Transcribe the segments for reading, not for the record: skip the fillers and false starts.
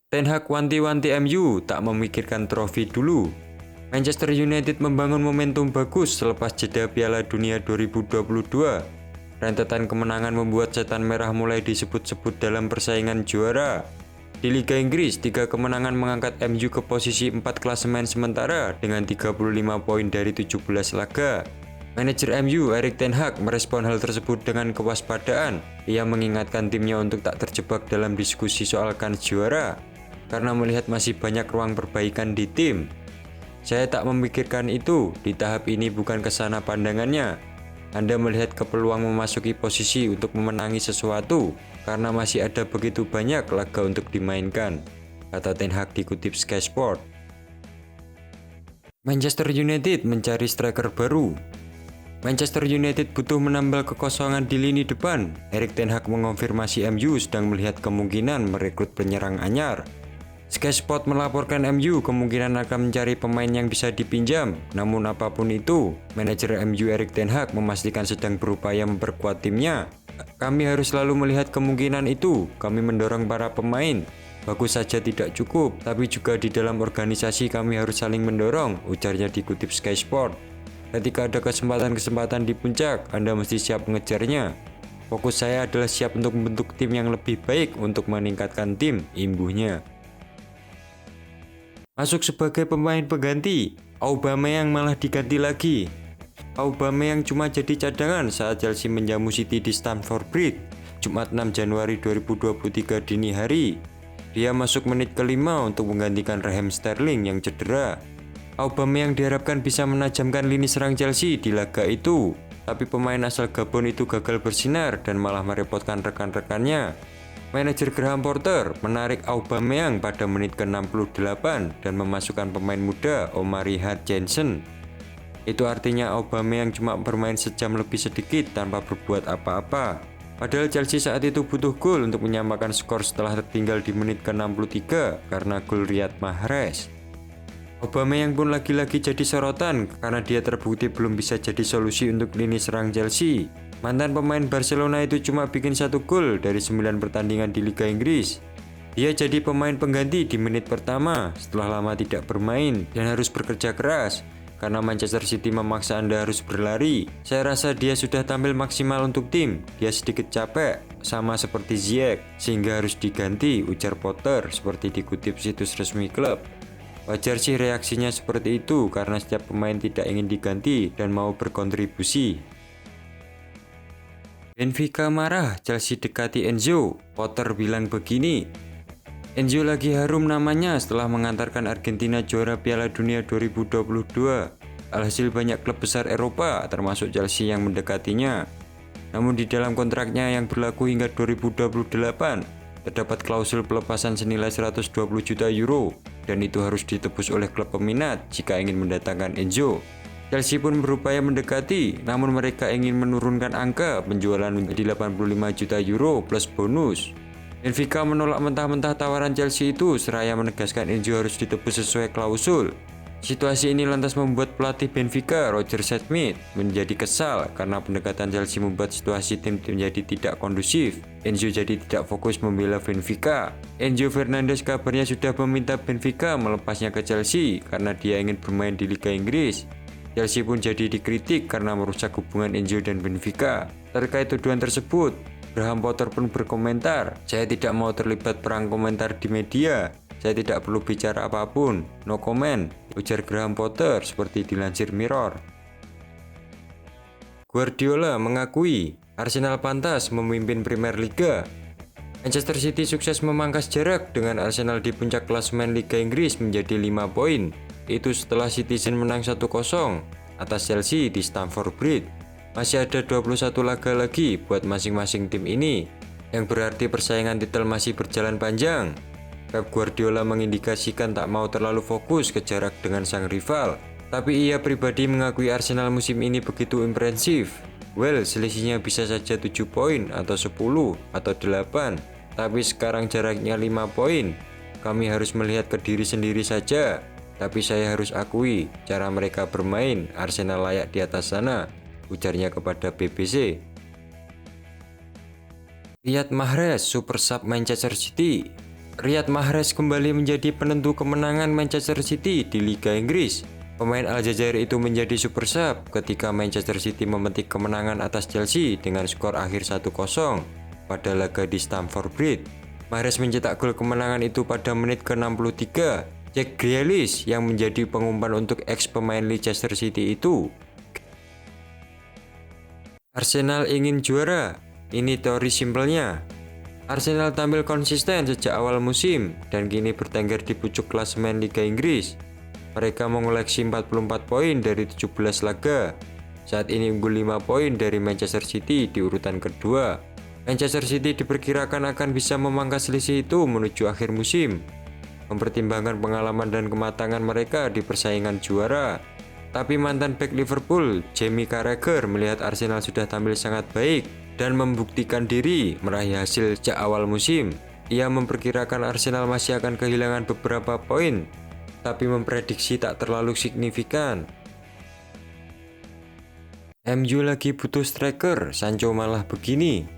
Ten Hag wanti-wanti MU tak memikirkan trofi dulu. Manchester United membangun momentum bagus selepas jeda Piala Dunia 2022. Rentetan kemenangan membuat setan merah mulai disebut-sebut dalam persaingan juara. Di Liga Inggris, 3 kemenangan mengangkat MU ke posisi 4 klasemen sementara dengan 35 poin dari 17 laga. Manajer MU, Erik ten Hag, merespon hal tersebut dengan kewaspadaan. Ia mengingatkan timnya untuk tak terjebak dalam diskusi soal kans juara, karena melihat masih banyak ruang perbaikan di tim. Saya tak memikirkan itu, di tahap ini bukan kesana pandangannya. Anda melihat ke peluang memasuki posisi untuk memenangi sesuatu, karena masih ada begitu banyak laga untuk dimainkan, kata Ten Hag dikutip Sky Sport. Manchester United mencari striker baru. Manchester United butuh menambal kekosongan di lini depan. Erik ten Hag mengonfirmasi MU sedang melihat kemungkinan merekrut penyerang anyar. Sky Sport melaporkan MU kemungkinan akan mencari pemain yang bisa dipinjam. Namun apapun itu, manajer MU Erik ten Hag memastikan sedang berupaya memperkuat timnya. Kami harus selalu melihat kemungkinan itu. Kami mendorong para pemain. Bagus saja tidak cukup, tapi juga di dalam organisasi kami harus saling mendorong, ujarnya dikutip Sky Sport. Ketika ada kesempatan-kesempatan di puncak, Anda mesti siap mengejarnya. Fokus saya adalah siap untuk membentuk tim yang lebih baik untuk meningkatkan tim, imbuhnya. Masuk sebagai pemain pengganti, Aubameyang malah diganti lagi. Aubameyang cuma jadi cadangan saat Chelsea menjamu City di Stamford Bridge, Jumat 6 Januari 2023 dini hari. Dia masuk menit kelima untuk menggantikan Raheem Sterling yang cedera. Aubameyang diharapkan bisa menajamkan lini serang Chelsea di laga itu, tapi pemain asal Gabon itu gagal bersinar dan malah merepotkan rekan-rekannya. Manajer Graham Potter menarik Aubameyang pada menit ke-68 dan memasukkan pemain muda Omari Hutchinson. Itu artinya Aubameyang cuma bermain sejam lebih sedikit tanpa berbuat apa-apa. Padahal Chelsea saat itu butuh gol untuk menyamakan skor setelah tertinggal di menit ke-63 karena gol Riyad Mahrez. Aubameyang pun lagi-lagi jadi sorotan karena dia terbukti belum bisa jadi solusi untuk lini serang Chelsea. Mantan pemain Barcelona itu cuma bikin 1 gol dari 9 pertandingan di Liga Inggris. Dia jadi pemain pengganti di menit pertama setelah lama tidak bermain dan harus bekerja keras. Karena Manchester City memaksa Anda harus berlari. Saya rasa dia sudah tampil maksimal untuk tim. Dia sedikit capek, sama seperti Ziyech, sehingga harus diganti, ujar Potter seperti dikutip situs resmi klub. Wajar sih reaksinya seperti itu karena setiap pemain tidak ingin diganti dan mau berkontribusi. Benfica marah, Chelsea dekati Enzo. Potter bilang begini, Enzo lagi harum namanya setelah mengantarkan Argentina juara Piala Dunia 2022. Alhasil banyak klub besar Eropa termasuk Chelsea yang mendekatinya. Namun di dalam kontraknya yang berlaku hingga 2028 terdapat klausul pelepasan senilai 120 juta euro dan itu harus ditebus oleh klub peminat jika ingin mendatangkan Enzo. Chelsea pun berupaya mendekati, namun mereka ingin menurunkan angka penjualan menjadi 85 juta euro plus bonus. Benfica menolak mentah-mentah tawaran Chelsea itu seraya menegaskan Enzo harus ditebus sesuai klausul. Situasi ini lantas membuat pelatih Benfica, Roger Schmidt, menjadi kesal karena pendekatan Chelsea membuat situasi tim menjadi tidak kondusif. Enzo jadi tidak fokus membela Benfica. Enzo Fernandez kabarnya sudah meminta Benfica melepasnya ke Chelsea karena dia ingin bermain di Liga Inggris. Chelsea pun jadi dikritik karena merusak hubungan Enzo dan Benfica. Terkait tuduhan tersebut, Graham Potter pun berkomentar, "Saya tidak mau terlibat perang komentar di media. Saya tidak perlu bicara apapun. No comment," ujar Graham Potter seperti dilansir Mirror. Guardiola mengakui Arsenal pantas memimpin Premier Liga. Manchester City sukses memangkas jarak dengan Arsenal di puncak klasemen Liga Inggris menjadi 5 poin. Itu setelah Citizen menang 1-0 atas Chelsea di Stamford Bridge. Masih ada 21 laga lagi buat masing-masing tim ini, yang berarti persaingan titel masih berjalan panjang. Pep Guardiola mengindikasikan tak mau terlalu fokus ke jarak dengan sang rival, tapi ia pribadi mengakui Arsenal musim ini begitu impresif. Well, selisihnya bisa saja 7 poin atau 10 atau 8, tapi sekarang jaraknya 5 poin. Kami harus melihat ke diri sendiri saja, tapi saya harus akui cara mereka bermain, Arsenal layak di atas sana, ujarnya kepada BBC. Riyad Mahrez, super sub Manchester City. Riyad Mahrez kembali menjadi penentu kemenangan Manchester City di Liga Inggris. Pemain Aljazair itu menjadi super sub ketika Manchester City memetik kemenangan atas Chelsea dengan skor akhir 1-0 pada laga di Stamford Bridge. Mahrez mencetak gol kemenangan itu pada menit ke-63. Jack Grealish yang menjadi pengumpan untuk ex pemain Leicester City itu. Arsenal ingin juara. Ini teori simpelnya. Arsenal tampil konsisten sejak awal musim dan kini bertengger di pucuk klasemen Liga Inggris. Mereka mengoleksi 44 poin dari 17 laga. Saat ini unggul 5 poin dari Manchester City di urutan kedua. Manchester City diperkirakan akan bisa memangkas selisih itu menuju akhir musim, mempertimbangkan pengalaman dan kematangan mereka di persaingan juara. Tapi mantan bek Liverpool, Jamie Carragher, melihat Arsenal sudah tampil sangat baik dan membuktikan diri meraih hasil sejak awal musim. Ia memperkirakan Arsenal masih akan kehilangan beberapa poin, tapi memprediksi tak terlalu signifikan. MU lagi butuh striker, Sancho malah begini.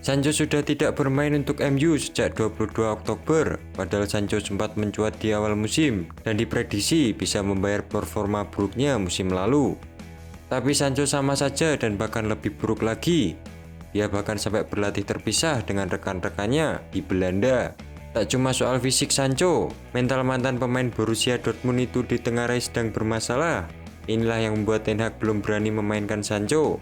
Sancho sudah tidak bermain untuk MU sejak 22 Oktober, padahal Sancho sempat mencuat di awal musim dan diprediksi bisa membayar performa buruknya musim lalu. Tapi Sancho sama saja dan bahkan lebih buruk lagi. Dia bahkan sampai berlatih terpisah dengan rekan-rekannya di Belanda. Tak cuma soal fisik Sancho, mental mantan pemain Borussia Dortmund itu ditengarai sedang bermasalah. Inilah yang membuat Ten Hag belum berani memainkan Sancho.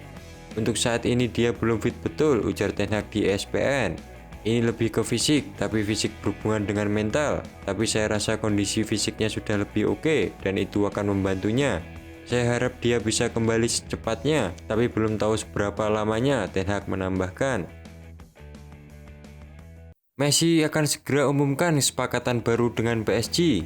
Untuk saat ini dia belum fit betul, ujar Ten Hag di ESPN. Ini lebih ke fisik, tapi fisik berhubungan dengan mental. Tapi saya rasa kondisi fisiknya sudah lebih oke dan itu akan membantunya. Saya harap dia bisa kembali secepatnya, tapi belum tahu seberapa lamanya, Ten Hag menambahkan. Messi akan segera umumkan kesepakatan baru dengan PSG.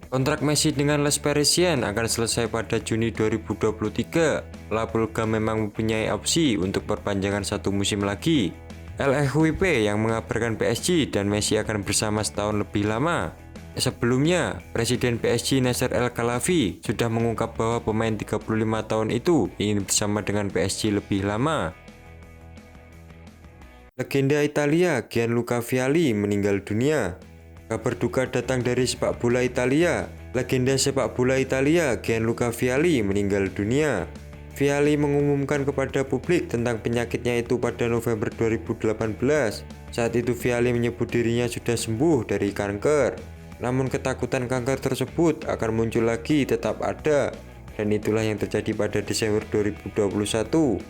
Kontrak Messi dengan Les Parisiens akan selesai pada Juni 2023. La Pulga memang mempunyai opsi untuk perpanjangan 1 musim lagi. LFWP yang mengabarkan PSG dan Messi akan bersama setahun lebih lama. Sebelumnya, Presiden PSG Nasser El-Khelaifi sudah mengungkap bahwa pemain 35 tahun itu ingin bersama dengan PSG lebih lama. Legenda Italia Gianluca Vialli meninggal dunia. Kabar duka datang dari sepak bola Italia. Legenda sepak bola Italia Gianluca Vialli meninggal dunia. Vialli mengumumkan kepada publik tentang penyakitnya itu pada November 2018. Saat itu Vialli menyebut dirinya sudah sembuh dari kanker. Namun ketakutan kanker tersebut akan muncul lagi tetap ada, dan itulah yang terjadi pada Desember 2021.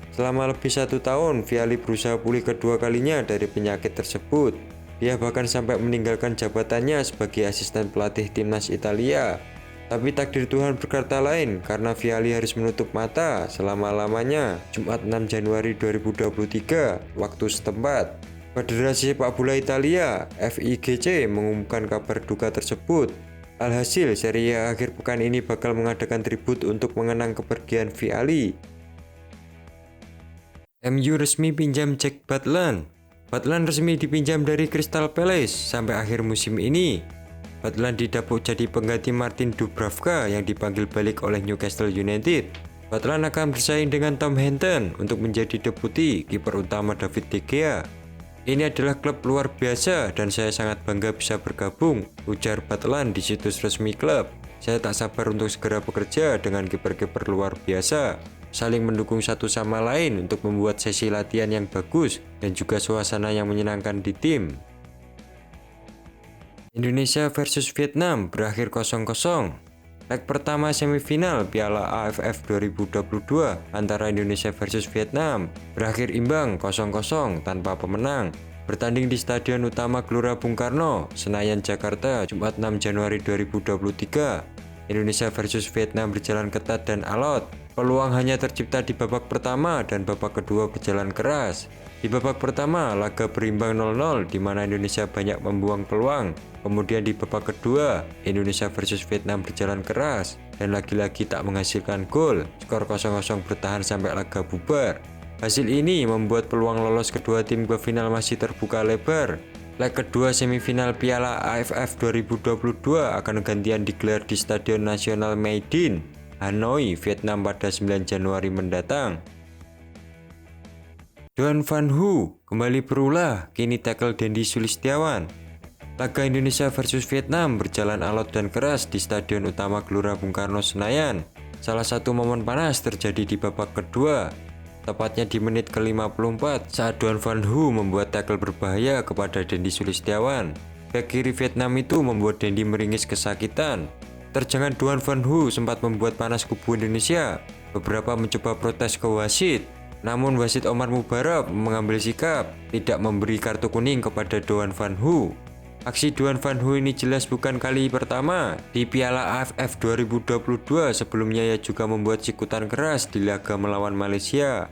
Selama lebih 1 tahun, Vialli berusaha pulih kedua kalinya dari penyakit tersebut. Dia bahkan sampai meninggalkan jabatannya sebagai asisten pelatih timnas Italia. Tapi takdir Tuhan berkata lain karena Vialli harus menutup mata selama-lamanya Jumat 6 Januari 2023 waktu setempat. Federasi Sepak Bola Italia (FIGC) mengumumkan kabar duka tersebut. Alhasil, Serie A akhir pekan ini bakal mengadakan tribut untuk mengenang kepergian Vialli. MU resmi pinjam Jack Butland. Butland resmi dipinjam dari Crystal Palace sampai akhir musim ini. Butland didapuk jadi pengganti Martin Dubravka yang dipanggil balik oleh Newcastle United. Butland akan bersaing dengan Tom Henton untuk menjadi deputi kiper utama David De Gea. Ini adalah klub luar biasa dan saya sangat bangga bisa bergabung, ujar Butland di situs resmi klub. Saya tak sabar untuk segera bekerja dengan kiper-kiper luar biasa, saling mendukung satu sama lain untuk membuat sesi latihan yang bagus dan juga suasana yang menyenangkan di tim. Indonesia versus Vietnam berakhir 0-0. Leg pertama semifinal Piala AFF 2022 antara Indonesia versus Vietnam berakhir imbang 0-0 tanpa pemenang. Bertanding di Stadion Utama Gelora Bung Karno, Senayan, Jakarta, Jumat 6 Januari 2023. Indonesia versus Vietnam berjalan ketat dan alot. Peluang hanya tercipta di babak pertama dan babak kedua berjalan keras. Di babak pertama, laga berimbang 0-0 di mana Indonesia banyak membuang peluang. Kemudian di babak kedua, Indonesia versus Vietnam berjalan keras dan lagi-lagi tak menghasilkan gol. Skor 0-0 bertahan sampai laga bubar. Hasil ini membuat peluang lolos kedua tim ke final masih terbuka lebar. Leg kedua semifinal Piala AFF 2022 akan gantian digelar di Stadion Nasional Mae Dinh, Hanoi, Vietnam pada 9 Januari mendatang. Don Van Hu kembali berulah, kini tackle Dendi Sulistiawan. Laga Indonesia versus Vietnam berjalan alot dan keras di Stadion Utama Gelora Bung Karno, Senayan. Salah satu momen panas terjadi di babak kedua, tepatnya di menit ke-54 saat Duan Van Hu membuat tackle berbahaya kepada Dendi Sulistiawan. Bek kiri Vietnam itu membuat Dendi meringis kesakitan. Terjangan Duan Van Hu sempat membuat panas kubu Indonesia. Beberapa mencoba protes ke wasit, namun wasit Omar Mubarak mengambil sikap tidak memberi kartu kuning kepada Duan Van Hu. Aksi Duan Van Hu ini jelas bukan kali pertama. Di Piala AFF 2022 sebelumnya ia juga membuat sikutan keras di laga melawan Malaysia.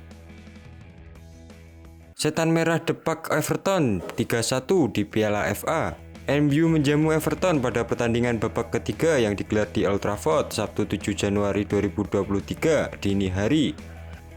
Setan Merah depak Everton 3-1 di Piala FA. MU menjamu Everton pada pertandingan babak ketiga yang digelar di Old Trafford Sabtu 7 Januari 2023 dini hari.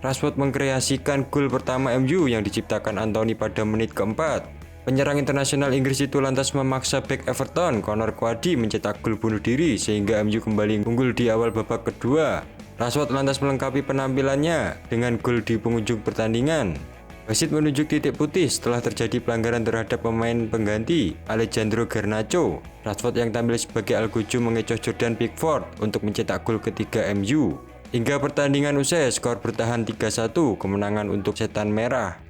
Rashford mengkreasikan gol pertama MU yang diciptakan Anthony pada menit keempat. Penyerang internasional Inggris itu lantas memaksa bek Everton, Conor Coady mencetak gol bunuh diri sehingga MU kembali unggul di awal babak kedua. Rashford lantas melengkapi penampilannya dengan gol di penghujung pertandingan. Wasit menunjuk titik putih setelah terjadi pelanggaran terhadap pemain pengganti Alejandro Garnacho. Rashford yang tampil sebagai Alguju mengecoh Jordan Pickford untuk mencetak gol ketiga MU. Hingga pertandingan usai, skor bertahan 3-1, kemenangan untuk Setan Merah.